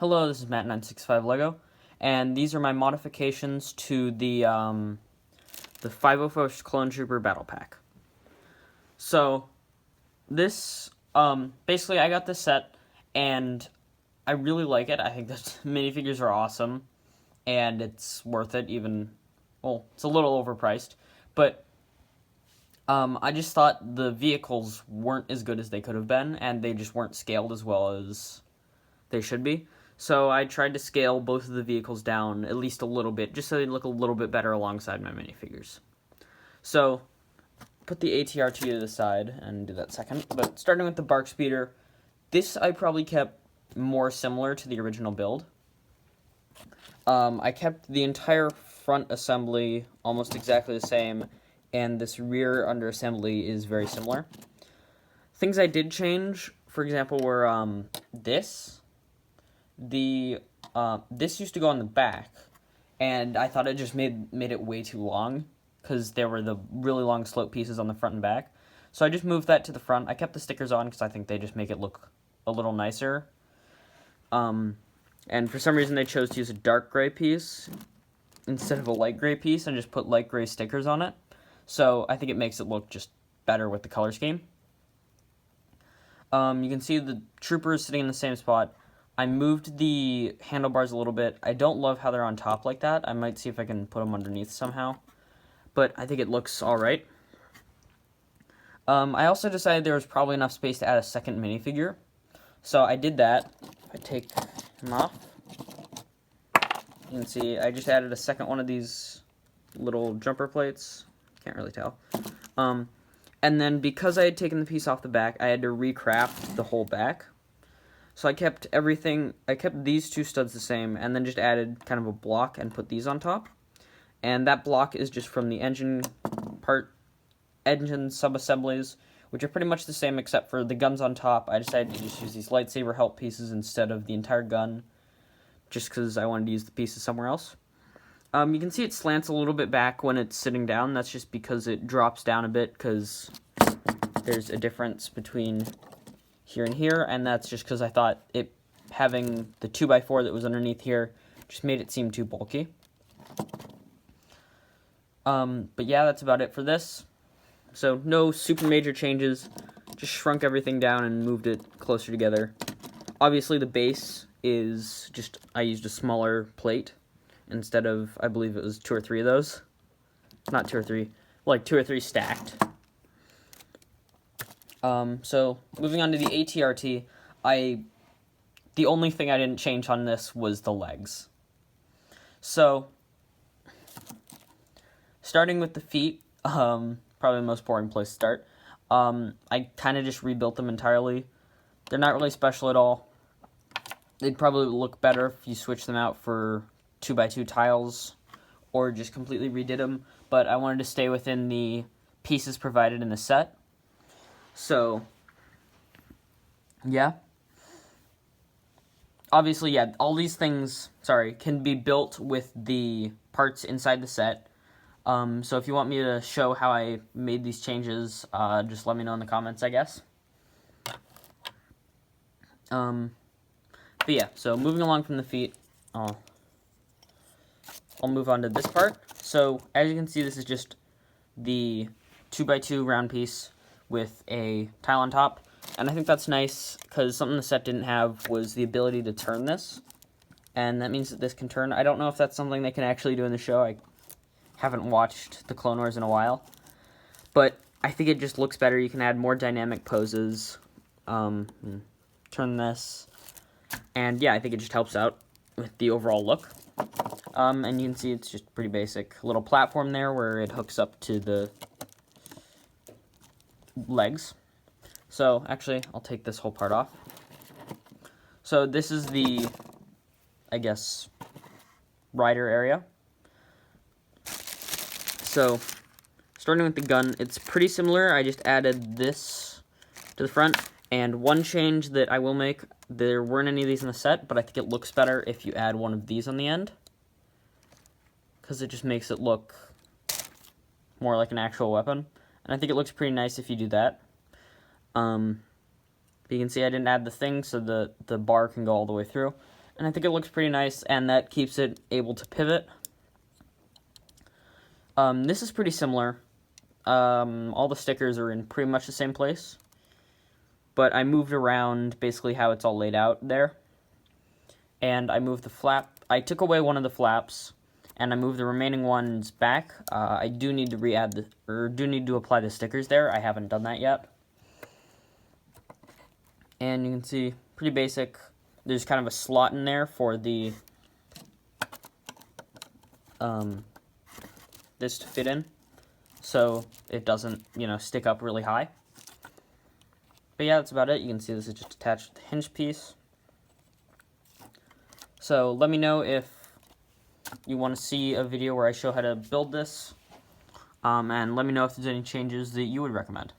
Hello, this is Matt965 Lego, and these are my modifications to the 501st Clone Trooper Battle Pack. So, this, basically I got this set, and I really like it. I think the minifigures are awesome, and it's worth it even, well, it's a little overpriced, but I just thought the vehicles weren't as good as they could have been, and they just weren't scaled as well as they should be. So I tried to scale both of the vehicles down at least a little bit, just so they look a little bit better alongside my minifigures. So, put the Atrt to the side and do that second. But starting with the Bark Speeder, this I probably kept more similar to the original build. I kept the entire front assembly almost exactly the same, and this rear under assembly is very similar. Things I did change, for example, were this used to go on the back, and I thought it just made it way too long, because there were the really long slope pieces on the front and back. So I just moved that to the front. I kept the stickers on, because I think they just make it look a little nicer. And for some reason they chose to use a dark gray piece instead of a light gray piece, and just put light gray stickers on it. So I think it makes it look just better with the color scheme. You can see the troopers sitting in the same spot. I moved the handlebars a little bit. I don't love how they're on top like that. I might see if I can put them underneath somehow, but I think it looks alright. I also decided there was probably enough space to add a second minifigure, so I did that. If I take him off, you can see I just added a second one of these little jumper plates. Can't really tell. And then because I had taken the piece off the back, I had to recraft the whole back. So I kept these two studs the same, and then just added kind of a block and put these on top. And that block is just from the engine sub-assemblies, which are pretty much the same except for the guns on top. I decided to just use these lightsaber help pieces instead of the entire gun, just because I wanted to use the pieces somewhere else. You can see it slants a little bit back when it's sitting down. That's just because it drops down a bit, because there's a difference between here and here, and that's just because I thought it having the 2x4 that was underneath here just made it seem too bulky. But yeah, that's about it for this. So no super major changes, just shrunk everything down and moved it closer together. Obviously the base is just, I used a smaller plate instead of, I believe it was 2 or 3 of those. Not 2 or 3, like 2 or 3 stacked. So, moving on to the Atrt, the only thing I didn't change on this was the legs. So, starting with the feet, probably the most boring place to start, I kind of just rebuilt them entirely. They're not really special at all. They'd probably look better if you switched them out for 2x2 tiles, or just completely redid them, but I wanted to stay within the pieces provided in the set. So, yeah. Obviously, yeah, all these things, can be built with the parts inside the set. So if you want me to show how I made these changes, just let me know in the comments, I guess. But yeah, so moving along from the feet, I'll move on to this part. So, as you can see, this is just the 2x2 round piece with a tile on top, and I think that's nice, because something the set didn't have was the ability to turn this, and that means that this can turn. I don't know if that's something they can actually do in the show. I haven't watched the Clone Wars in a while, but I think it just looks better. You can add more dynamic poses, turn this, and yeah, I think it just helps out with the overall look. And you can see it's just pretty basic. A little platform there where it hooks up to the legs. So, actually, I'll take this whole part off. So, this is the, I guess, rider area. So, starting with the gun, it's pretty similar. I just added this to the front. And one change that I will make, there weren't any of these in the set, but I think it looks better if you add one of these on the end, because it just makes it look more like an actual weapon. And I think it looks pretty nice if you do that. But you can see I didn't add the thing, so the bar can go all the way through. And I think it looks pretty nice, and that keeps it able to pivot. This is pretty similar. All the stickers are in pretty much the same place. But I moved around basically how it's all laid out there. And I moved the flap. I took away one of the flaps, and I moved the remaining ones back. I do need to apply the stickers there. I haven't done that yet. And you can see, pretty basic. There's kind of a slot in there for the this to fit in, so it doesn't, stick up really high. But yeah, that's about it. You can see this is just attached to the hinge piece. So let me know if you want to see a video where I show how to build this, and let me know if there's any changes that you would recommend.